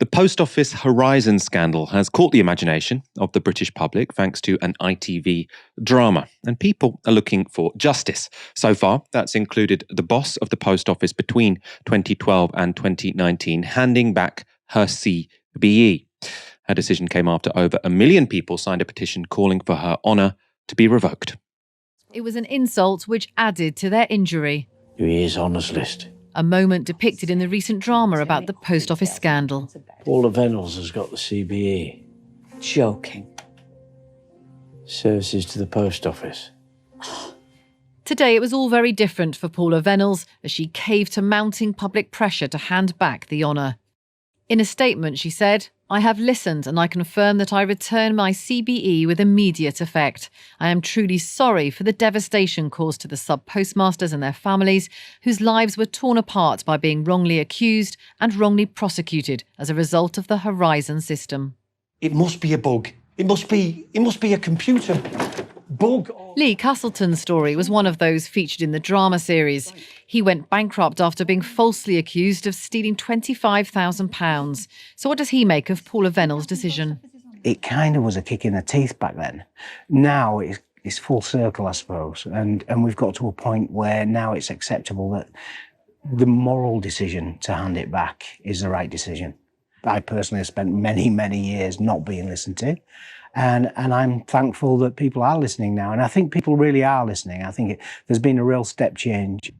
The Post Office Horizon scandal has caught the imagination of the British public thanks to an ITV drama, and people are looking for justice. So far, that's included the boss of the Post Office between 2012 and 2019 handing back her CBE. Her decision came after over 1 million people signed a petition calling for her honour to be revoked. It was an insult which added to their injury. His honours list. A moment depicted in the recent drama about the Post Office scandal. Paula Venables has got the CBE. Joking. Services to the Post Office. Today it was all very different for Paula Venables as she caved to mounting public pressure to hand back the honour. In a statement she said, "I have listened and I confirm that I return my CBE with immediate effect. I am truly sorry for the devastation caused to the sub-postmasters and their families whose lives were torn apart by being wrongly accused and wrongly prosecuted as a result of the Horizon system." It must be a bug. It must be a computer bug. Lee Castleton's story was one of those featured in the drama series. He went bankrupt after being falsely accused of stealing £25,000. So what does he make of Paula Venables' decision? It kind of was a kick in the teeth back then. Now it's full circle, I suppose. And we've got to a point where now it's acceptable that the moral decision to hand it back is the right decision. I personally have spent many, many years not being listened to. And I'm thankful that people are listening now. And I think people really are listening. I think there's been a real step change.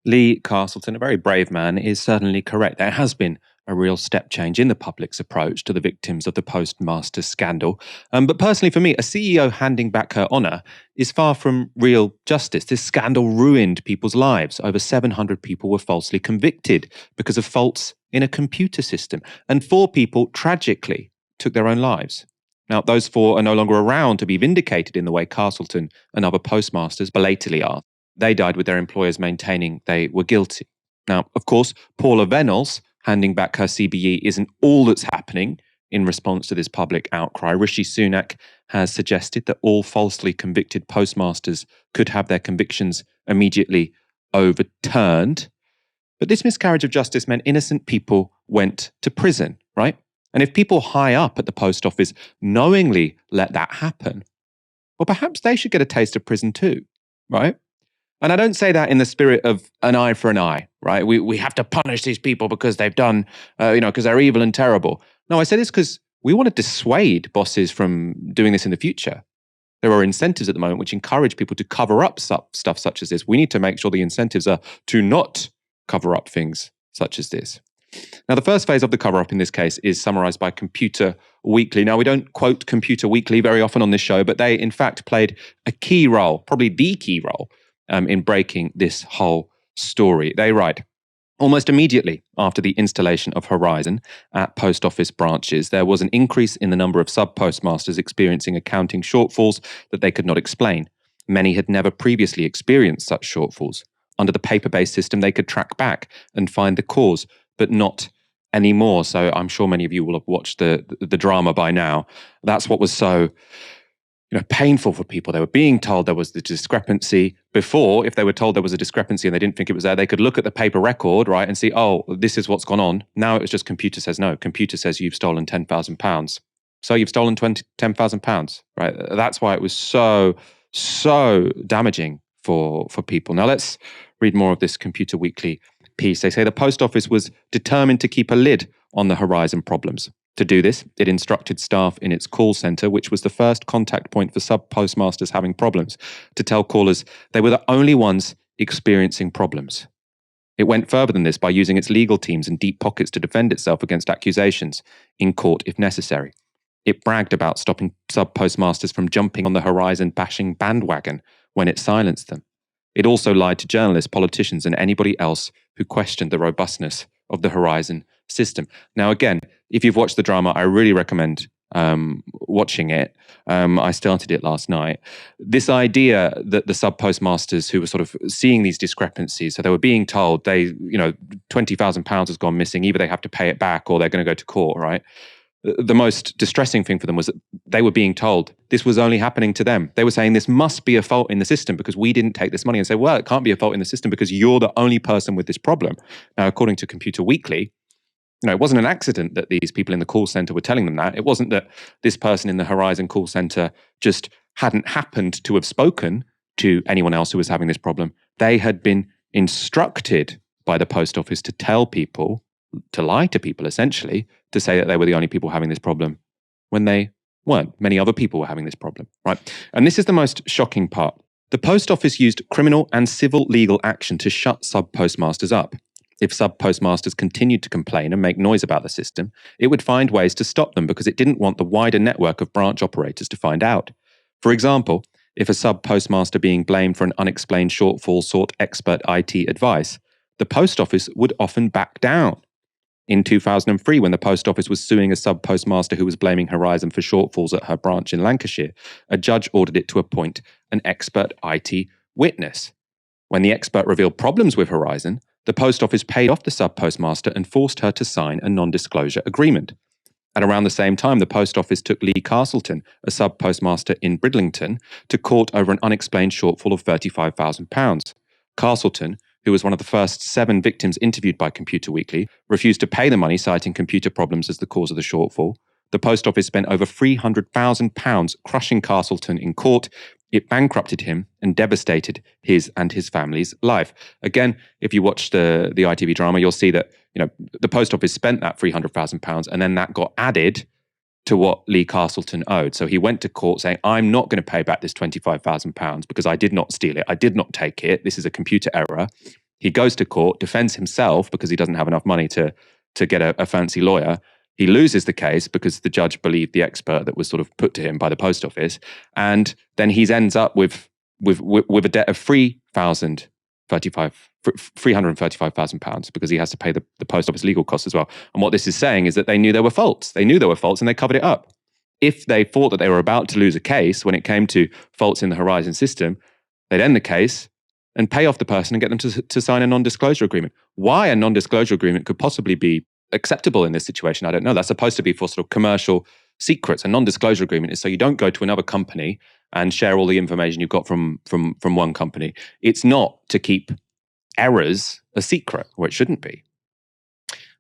Lee Castleton, a very brave man, is certainly correct. There has been a real step change in the public's approach to the victims of the postmaster scandal. But personally for me, a CEO handing back her honour is far from real justice. This scandal ruined people's lives. Over 700 people were falsely convicted because of faults in a computer system. And 4 people, tragically, took their own lives. Now, those 4 are no longer around to be vindicated in the way Castleton and other postmasters belatedly are. They died with their employers maintaining they were guilty. Now, of course, Paula Venables handing back her CBE isn't all that's happening in response to this public outcry. Rishi Sunak has suggested that all falsely convicted postmasters could have their convictions immediately overturned. But this miscarriage of justice meant innocent people went to prison, right? And if people high up at the post office knowingly let that happen, well, perhaps they should get a taste of prison too, right? And I don't say that in the spirit of an eye for an eye, right? We have to punish these people because they've done, because they're evil and terrible. No, I say this because we want to dissuade bosses from doing this in the future. There are incentives at the moment which encourage people to cover up stuff such as this. We need to make sure the incentives are to not cover up things such as this. Now, the first phase of the cover-up in this case is summarised by Computer Weekly. Now, we don't quote Computer Weekly very often on this show, but they, in fact, played a key role, probably the key role, in breaking this whole story. They write, almost immediately after the installation of Horizon at post office branches, there was an increase in the number of sub-postmasters experiencing accounting shortfalls that they could not explain. Many had never previously experienced such shortfalls. Under the paper-based system, they could track back and find the cause, but not anymore. So I'm sure many of you will have watched the drama by now. That's what was so painful for people. They were being told there was the discrepancy. Before, if they were told there was a discrepancy and they didn't think it was there, they could look at the paper record, right, and see, oh, this is what's gone on. Now it was just computer says no. Computer says you've stolen £10,000. So you've stolen £10,000, right? That's why it was so damaging for people. Now let's read more of this Computer Weekly piece. They say the post office was determined to keep a lid on the Horizon problems. To do this, it instructed staff in its call centre, which was the first contact point for sub-postmasters having problems, to tell callers they were the only ones experiencing problems. It went further than this by using its legal teams and deep pockets to defend itself against accusations, in court if necessary. It bragged about stopping sub-postmasters from jumping on the Horizon bashing bandwagon when it silenced them. It also lied to journalists, politicians, and anybody else who questioned the robustness of the Horizon system. Now, again, if you've watched the drama, I really recommend watching it. I started it last night. This idea that the sub-postmasters who were sort of seeing these discrepancies, so they were being told £20,000 has gone missing, either they have to pay it back or they're going to go to court, right? The most distressing thing for them was that they were being told this was only happening to them. They were saying this must be a fault in the system because we didn't take this money, and say, well, it can't be a fault in the system because you're the only person with this problem. Now, according to Computer Weekly, It wasn't an accident that these people in the call center were telling them that. It wasn't that this person in the Horizon call center just hadn't happened to have spoken to anyone else who was having this problem. They had been instructed by the post office to tell people, to lie to people essentially, to say that they were the only people having this problem when they weren't. Many other people were having this problem, right? And this is the most shocking part. The post office used criminal and civil legal action to shut sub-postmasters up. If sub-postmasters continued to complain and make noise about the system, it would find ways to stop them because it didn't want the wider network of branch operators to find out. For example, if a sub-postmaster being blamed for an unexplained shortfall sought expert IT advice, the post office would often back down. In 2003, when the post office was suing a sub-postmaster who was blaming Horizon for shortfalls at her branch in Lancashire, a judge ordered it to appoint an expert IT witness. When the expert revealed problems with Horizon, the post office paid off the sub-postmaster and forced her to sign a non-disclosure agreement. At around the same time, the post office took Lee Castleton, a sub-postmaster in Bridlington, to court over an unexplained shortfall of £35,000. Castleton, who was one of the first 7 victims interviewed by Computer Weekly, refused to pay the money, citing computer problems as the cause of the shortfall. The post office spent over £300,000 crushing Castleton in court. It bankrupted him and devastated his and his family's life. Again, if you watch the ITV drama, you'll see that the post office spent that £300,000 and then that got added to what Lee Castleton owed. So he went to court saying, I'm not going to pay back this £25,000 because I did not steal it. I did not take it. This is a computer error. He goes to court, defends himself because he doesn't have enough money to get a fancy lawyer. He loses the case because the judge believed the expert that was sort of put to him by the post office. And then he ends up with a debt of £335,000 because he has to pay the post office legal costs as well. And what this is saying is that they knew there were faults. They knew there were faults and they covered it up. If they thought that they were about to lose a case when it came to faults in the Horizon system, they'd end the case and pay off the person and get them to sign a non-disclosure agreement. Why a non-disclosure agreement could possibly be acceptable in this situation, I don't know. That's supposed to be for sort of commercial secrets. A non-disclosure agreement is so you don't go to another company and share all the information you've got from one company. It's not to keep errors a secret, or it shouldn't be.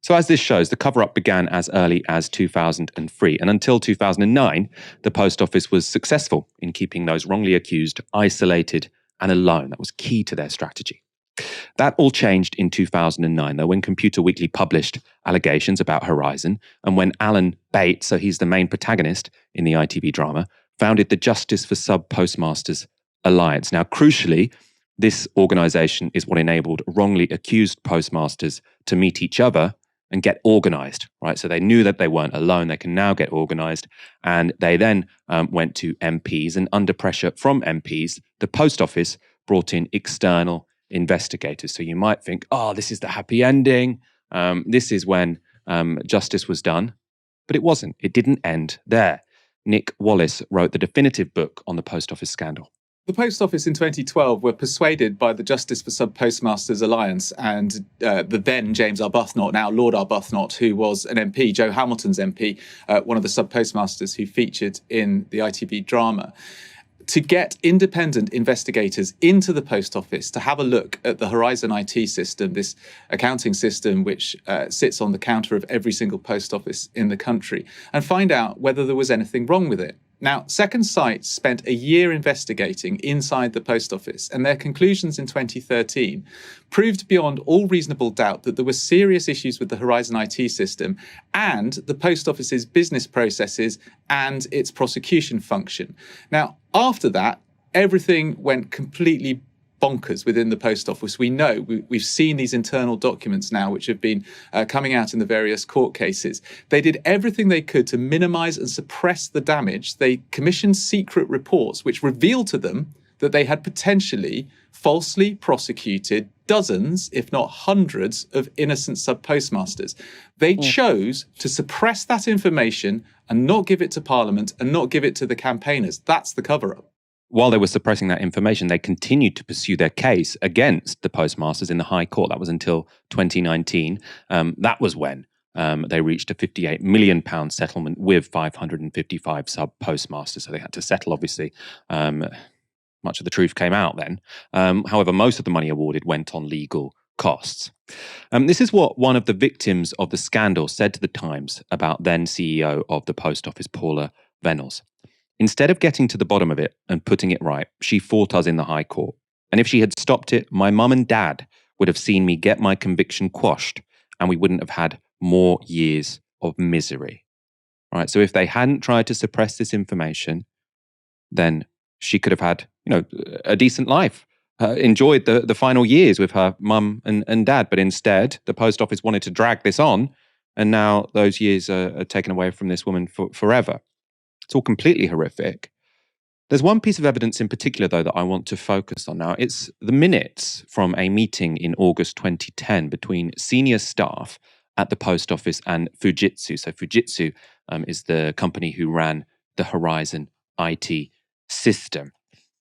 So as this shows, the cover-up began as early as 2003, and until 2009, the post office was successful in keeping those wrongly accused isolated and alone. That was key to their strategy. That all changed in 2009, though, when Computer Weekly published allegations about Horizon, and when Alan Bates, so he's the main protagonist in the ITV drama, founded the Justice for Sub-Postmasters Alliance. Now, crucially, this organisation is what enabled wrongly accused postmasters to meet each other and get organised, right? So they knew that they weren't alone. They can now get organised. And they then went to MPs, and under pressure from MPs, the post office brought in external investigators. So you might think, oh, this is the happy ending. This is when justice was done. But it wasn't. It didn't end there. Nick Wallace wrote the definitive book on the post office scandal. The Post Office in 2012 were persuaded by the Justice for Sub-Postmasters Alliance and the then James Arbuthnot, now Lord Arbuthnot, who was an MP, Joe Hamilton's MP, one of the sub-postmasters who featured in the ITV drama, to get independent investigators into the Post Office to have a look at the Horizon IT system, this accounting system which sits on the counter of every single post office in the country, and find out whether there was anything wrong with it. Now, Second Sight spent a year investigating inside the post office, and their conclusions in 2013 proved beyond all reasonable doubt that there were serious issues with the Horizon IT system and the post office's business processes and its prosecution function. Now, after that, everything went completely bonkers within the post office. We know, we've seen these internal documents now which have been coming out in the various court cases. They did everything they could to minimize and suppress the damage. They commissioned secret reports which revealed to them that they had potentially falsely prosecuted dozens, if not hundreds, of innocent sub-postmasters. They chose to suppress that information and not give it to Parliament and not give it to the campaigners. That's the cover-up. While they were suppressing that information, they continued to pursue their case against the postmasters in the High Court. That was until 2019. That was when they reached a £58 million settlement with 555 sub-postmasters. So they had to settle, obviously. Much of the truth came out then. However, most of the money awarded went on legal costs. This is what one of the victims of the scandal said to the Times about then CEO of the Post Office, Paula Venables. Instead of getting to the bottom of it and putting it right, she fought us in the High Court. And if she had stopped it, my mum and dad would have seen me get my conviction quashed, and we wouldn't have had more years of misery. Right? So if they hadn't tried to suppress this information, then she could have had, a decent life, enjoyed the final years with her mum and dad. But instead, the Post Office wanted to drag this on, and now those years are taken away from this woman forever. It's all completely horrific. There's one piece of evidence in particular, though, that I want to focus on now. It's the minutes from a meeting in August 2010 between senior staff at the Post Office and Fujitsu. So Fujitsu is the company who ran the Horizon IT system.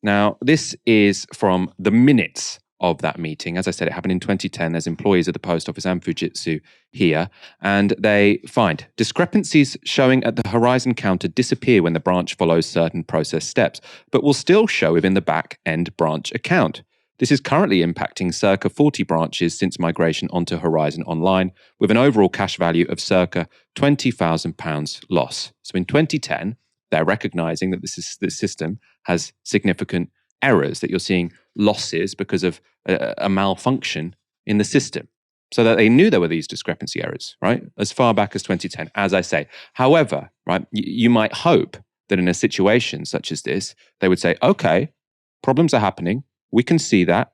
Now, this is from the minutes of that meeting. As I said, it happened in 2010. There's employees of the Post Office and Fujitsu here, and they find discrepancies showing at the Horizon counter disappear when the branch follows certain process steps, but will still show within the back-end branch account. This is currently impacting circa 40 branches since migration onto Horizon Online, with an overall cash value of circa £20,000 loss. So in 2010, they're recognizing that this system has significant errors, that you're seeing losses because of a malfunction in the system. So that they knew there were these discrepancy errors, right? As far back as 2010, as I say. However, right, you might hope that in a situation such as this, they would say, okay, problems are happening. We can see that.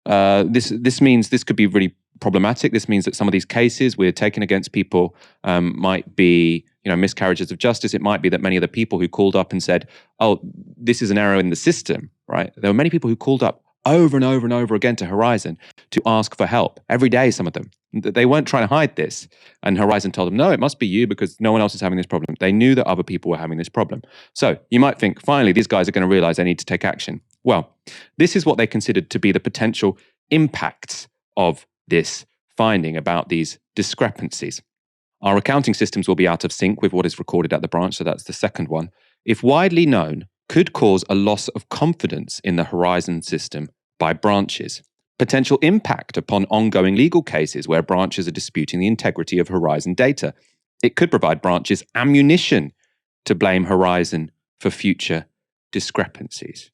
This means this could be really problematic. This means that some of these cases we're taking against people might be, miscarriages of justice. It might be that many of the people who called up and said, oh, this is an error in the system, right? There were many people who called up over and over and over again to Horizon to ask for help. Every day, some of them. They weren't trying to hide this. And Horizon told them, no, it must be you because no one else is having this problem. They knew that other people were having this problem. So you might think, finally, these guys are going to realize they need to take action. Well, this is what they considered to be the potential impacts of this finding about these discrepancies. Our accounting systems will be out of sync with what is recorded at the branch, so that's the second one. If widely known, could cause a loss of confidence in the Horizon system by branches. Potential impact upon ongoing legal cases where branches are disputing the integrity of Horizon data. It could provide branches ammunition to blame Horizon for future discrepancies.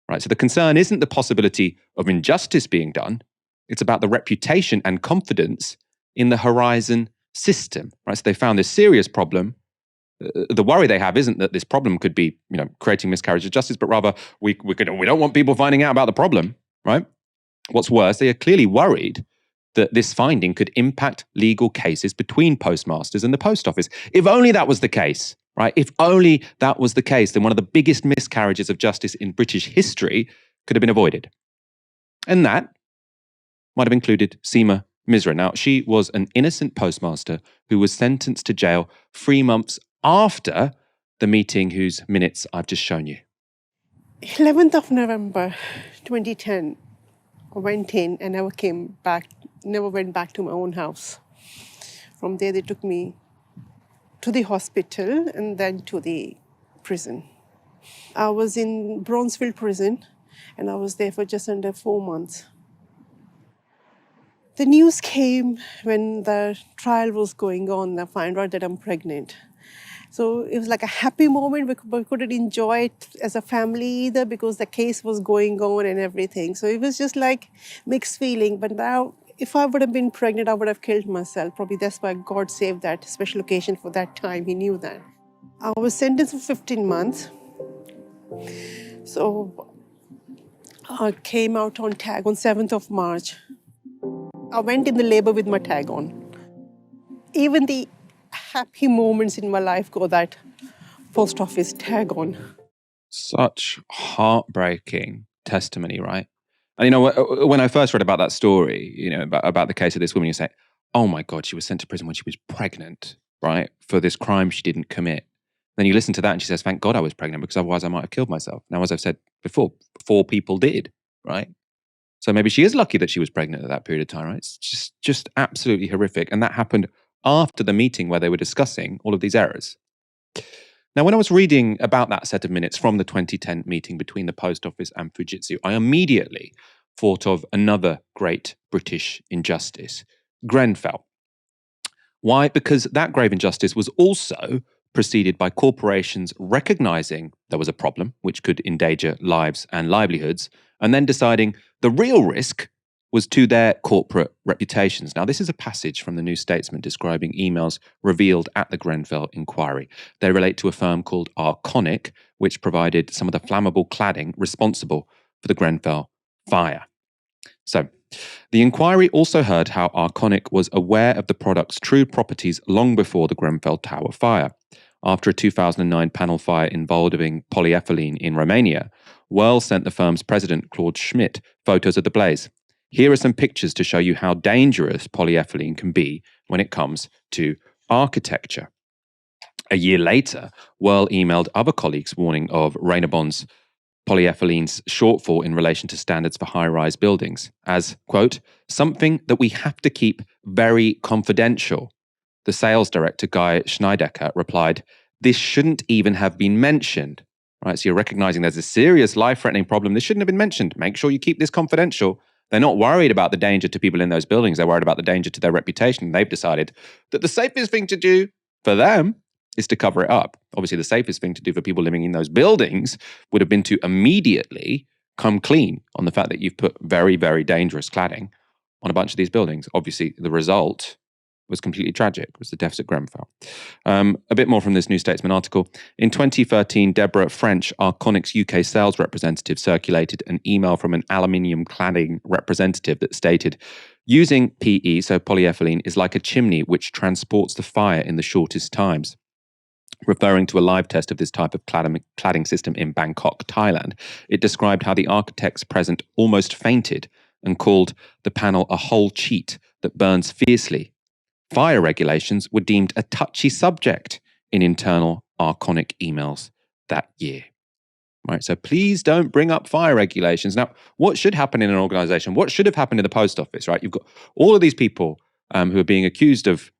Right, so the concern isn't the possibility of injustice being done. It's about the reputation and confidence in the Horizon system. Right, so they found this serious problem. The worry they have isn't that this problem could be, creating miscarriage of justice, but rather we don't want people finding out about the problem, right? What's worse, they are clearly worried that this finding could impact legal cases between postmasters and the Post Office. If only that was the case, right? If only that was the case, then one of the biggest miscarriages of justice in British history could have been avoided. And that might have included Seema Misra. Now, she was an innocent postmaster who was sentenced to jail 3 months after the meeting whose minutes I've just shown you. 11th of November 2010, I went in and never went back to my own house. From there, they took me to the hospital and then to the prison. I was in Bronzefield prison and I was there for just under 4 months. The news came when the trial was going on. I found out that I'm pregnant. So it was like a happy moment. We couldn't enjoy it as a family either because the case was going on and everything. So it was just like mixed feeling. But now, if I would have been pregnant, I would have killed myself. Probably that's why God saved that special occasion for that time. He knew that. I was sentenced for 15 months. So I came out on tag on 7th of March. I went in the labor with my tag on. Even the happy moments in my life got that post office tag on. Such heartbreaking testimony, right? And when I first read about that story, about the case of this woman, you say, oh my God, she was sent to prison when she was pregnant, right? For this crime she didn't commit. Then you listen to that and she says, thank God I was pregnant because otherwise I might have killed myself. Now, as I've said before, 4 people did, right? So maybe she is lucky that she was pregnant at that period of time, right? It's just absolutely horrific. And that happened after the meeting where they were discussing all of these errors. Now, when I was reading about that set of minutes from the 2010 meeting between the Post Office and Fujitsu, I immediately thought of another great British injustice, Grenfell. Why? Because that grave injustice was also preceded by corporations recognizing there was a problem which could endanger lives and livelihoods, and then deciding the real risk was to their corporate reputations. Now, this is a passage from the New Statesman describing emails revealed at the Grenfell inquiry. They relate to a firm called Arconic, which provided some of the flammable cladding responsible for the Grenfell fire. So, the inquiry also heard how Arconic was aware of the product's true properties long before the Grenfell Tower fire. After a 2009 panel fire involving polyethylene in Romania, Whirl sent the firm's president, Claude Schmidt, photos of the blaze. Here are some pictures to show you how dangerous polyethylene can be when it comes to architecture. A year later, Whirl emailed other colleagues warning of Reynabon's polyethylene's shortfall in relation to standards for high-rise buildings as, quote, something that we have to keep very confidential. The sales director, Guy Schneidecker, replied, this shouldn't even have been mentioned. Right, so you're recognizing there's a serious life-threatening problem. This shouldn't have been mentioned. Make sure you keep this confidential. They're not worried about the danger to people in those buildings. They're worried about the danger to their reputation. They've decided that the safest thing to do for them is to cover it up. Obviously, the safest thing to do for people living in those buildings would have been to immediately come clean on the fact that you've put very, very dangerous cladding on a bunch of these buildings. Obviously, the result was completely tragic, was the deaths at Grenfell. A bit more from this New Statesman article. In 2013, Deborah French, Arconic's UK sales representative, circulated an email from an aluminium cladding representative that stated, using PE, so polyethylene, is like a chimney which transports the fire in the shortest times. Referring to a live test of this type of cladding system in Bangkok, Thailand, it described how the architects present almost fainted and called the panel a whole cheat that burns fiercely. Fire regulations were deemed a touchy subject in internal Arconic emails that year. Right, so please don't bring up fire regulations. Now, what should happen in an organization? What should have happened in the post office, right? You've got all of these people who are being accused of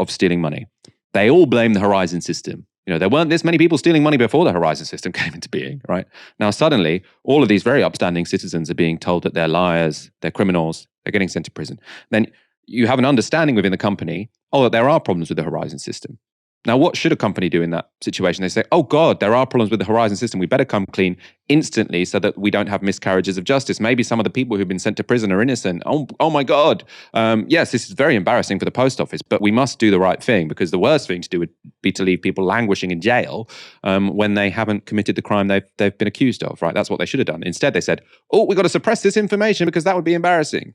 stealing money. They all blame the Horizon system. You know, there weren't this many people stealing money before the Horizon system came into being, right? Now, suddenly, all of these very upstanding citizens are being told that they're liars, they're criminals, they're getting sent to prison. Then you have an understanding within the company, that there are problems with the Horizon system. Now, what should a company do in that situation? They say, oh God, there are problems with the Horizon system. We better come clean instantly so that we don't have miscarriages of justice. Maybe some of the people who've been sent to prison are innocent. Oh my God. Yes, this is very embarrassing for the post office, but we must do the right thing, because the worst thing to do would be to leave people languishing in jail when they haven't committed the crime they've been accused of, right? That's what they should have done. Instead, they said, we've got to suppress this information because that would be embarrassing.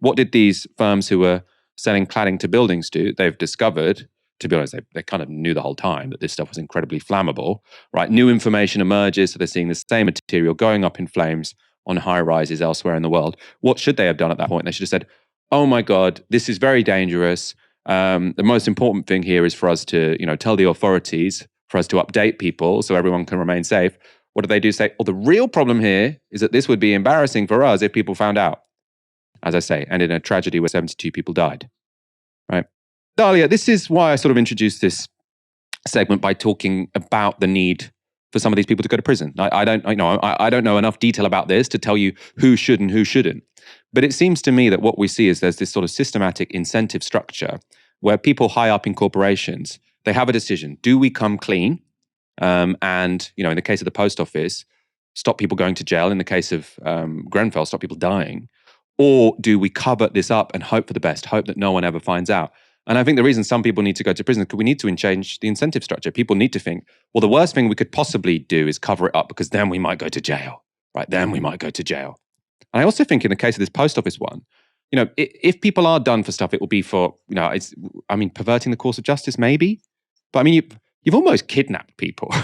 What did these firms who were selling cladding to buildings do? They've discovered, to be honest, they kind of knew the whole time that this stuff was incredibly flammable, right? New information emerges, so they're seeing the same material going up in flames on high rises elsewhere in the world. What should they have done at that point? They should have said, oh my God, this is very dangerous. The most important thing here is for us to, tell the authorities, for us to update people so everyone can remain safe. What do they do? Say, the real problem here is that this would be embarrassing for us if people found out. As I say, and in a tragedy where 72 people died, right? Dalia, this is why I sort of introduced this segment by talking about the need for some of these people to go to prison. I don't know enough detail about this to tell you who should and who shouldn't. But it seems to me that what we see is there's this sort of systematic incentive structure where people high up in corporations, they have a decision. Do we come clean? And, in the case of the post office, stop people going to jail. In the case of Grenfell, stop people dying. Or do we cover this up and hope for the best, hope that no one ever finds out? And I think the reason some people need to go to prison is because we need to change the incentive structure. People need to think, well, the worst thing we could possibly do is cover it up because then we might go to jail, right? Then we might go to jail. And I also think in the case of this post office one, if people are done for stuff, it will be for, perverting the course of justice, maybe. But you've almost kidnapped people,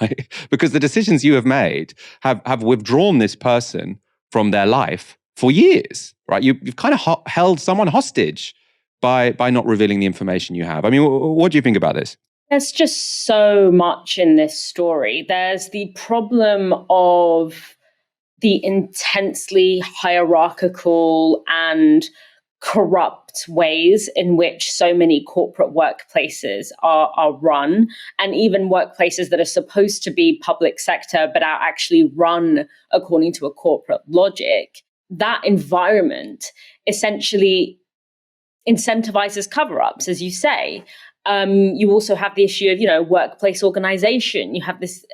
right? Because the decisions you have made have withdrawn this person from their life for years, right? You've kind of held someone hostage by not revealing the information you have. What do you think about this? There's just so much in this story. There's the problem of the intensely hierarchical and corrupt ways in which so many corporate workplaces are run, and even workplaces that are supposed to be public sector but are actually run according to a corporate logic. That environment essentially incentivizes cover-ups, as you say. You also have the issue of, workplace organization. You have this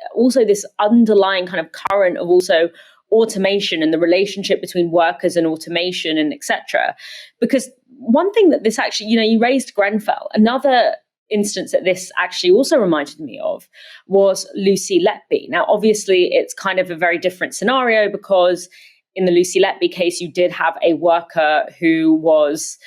underlying kind of current of also automation and the relationship between workers and automation and etc. Because one thing that this actually, you raised Grenfell. Another instance that this actually also reminded me of was Lucy Letby. Now, obviously, it's kind of a very different scenario because in the Lucy Letby case, you did have a worker who was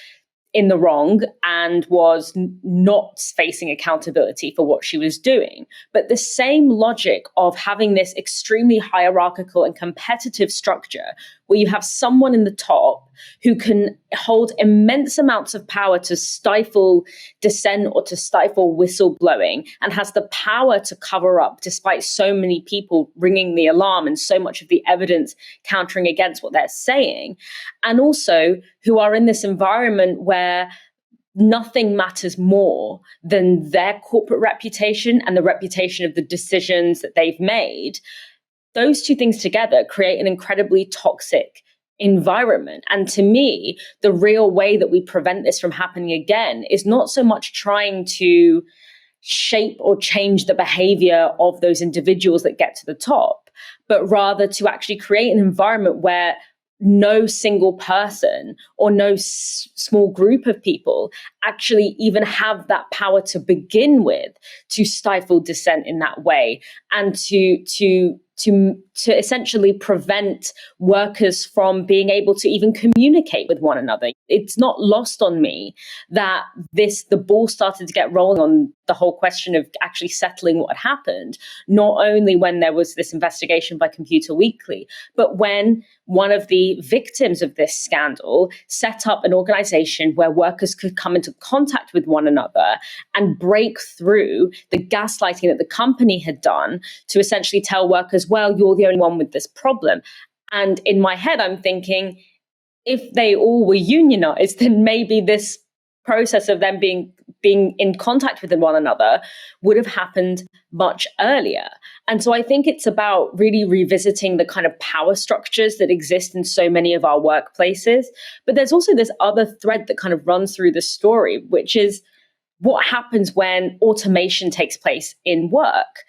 in the wrong and was not facing accountability for what she was doing. But the same logic of having this extremely hierarchical and competitive structure where you have someone in the top who can hold immense amounts of power to stifle dissent or to stifle whistleblowing and has the power to cover up despite so many people ringing the alarm and so much of the evidence countering against what they're saying. And also who are in this environment where nothing matters more than their corporate reputation and the reputation of the decisions that they've made. Those two things together create an incredibly toxic environment. And to me, the real way that we prevent this from happening again is not so much trying to shape or change the behavior of those individuals that get to the top, but rather to actually create an environment where no single person or no small group of people actually even have that power to begin with to stifle dissent in that way and to essentially prevent workers from being able to even communicate with one another. It's not lost on me that the ball started to get rolling on the whole question of actually settling what had happened, not only when there was this investigation by Computer Weekly, but when one of the victims of this scandal set up an organization where workers could come into contact with one another and break through the gaslighting that the company had done to essentially tell workers, well, you're the only one with this problem. And in my head, I'm thinking, if they all were unionized, then maybe this process of them being in contact with one another would have happened much earlier. And so I think it's about really revisiting the kind of power structures that exist in so many of our workplaces. But there's also this other thread that kind of runs through the story, which is what happens when automation takes place in work.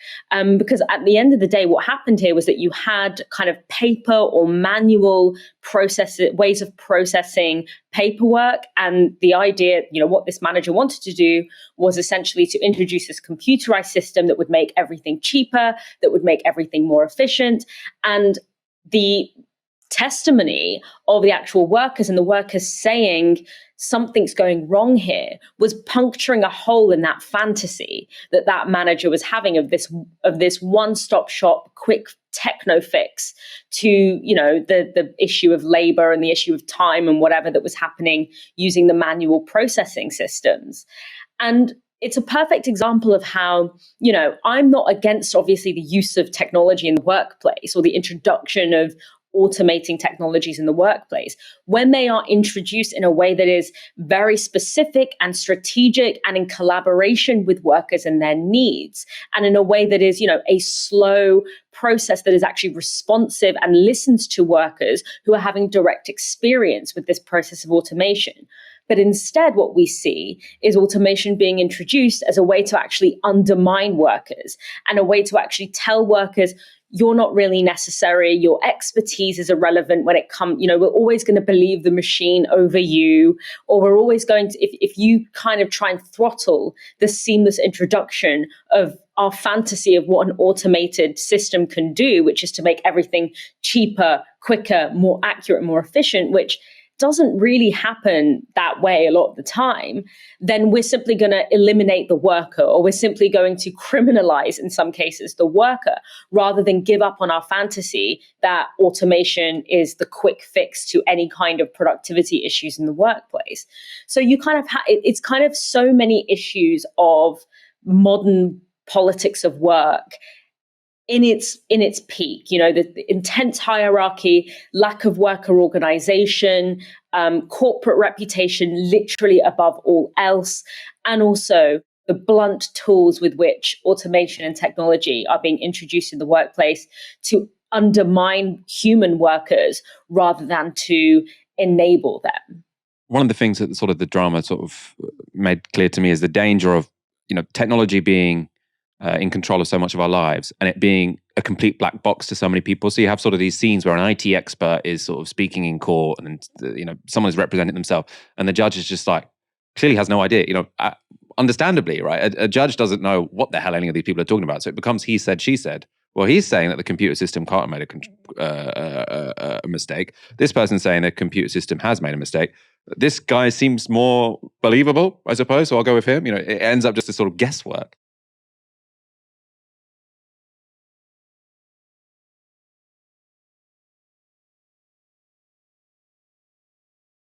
Because at the end of the day, what happened here was that you had kind of paper or manual ways of processing paperwork. And the idea, what this manager wanted to do was essentially to introduce this computerized system that would make everything cheaper, that would make everything more efficient. And the testimony of the actual workers and the workers saying something's going wrong here was puncturing a hole in that fantasy that manager was having of this one-stop shop quick techno fix to the issue of labor and the issue of time and whatever that was happening using the manual processing systems. And it's a perfect example of how, I'm not against obviously the use of technology in the workplace or the introduction of automating technologies in the workplace when they are introduced in a way that is very specific and strategic and in collaboration with workers and their needs, and in a way that is, a slow process that is actually responsive and listens to workers who are having direct experience with this process of automation. But instead, what we see is automation being introduced as a way to actually undermine workers and a way to actually tell workers, you're not really necessary. Your expertise is irrelevant when it comes, we're always going to believe the machine over you, or we're always going to, if you kind of try and throttle the seamless introduction of our fantasy of what an automated system can do, which is to make everything cheaper, quicker, more accurate, more efficient, which doesn't really happen that way a lot of the time, then we're simply going to eliminate the worker, or we're simply going to criminalize, in some cases, the worker, rather than give up on our fantasy that automation is the quick fix to any kind of productivity issues in the workplace. So you kind of it's kind of so many issues of modern politics of work in its peak. The intense hierarchy, lack of worker organization, corporate reputation literally above all else, and also the blunt tools with which automation and technology are being introduced in the workplace to undermine human workers rather than to enable them. One of the things that sort of the drama sort of made clear to me is the danger of, technology being in control of so much of our lives and it being a complete black box to so many people. So you have sort of these scenes where an IT expert is sort of speaking in court and, someone is representing themselves and the judge is just like, clearly has no idea, understandably, right? A judge doesn't know what the hell any of these people are talking about. So it becomes he said, she said. Well, he's saying that the computer system can't have made a mistake. This person's saying the computer system has made a mistake. This guy seems more believable, I suppose, so I'll go with him. It ends up just a sort of guesswork.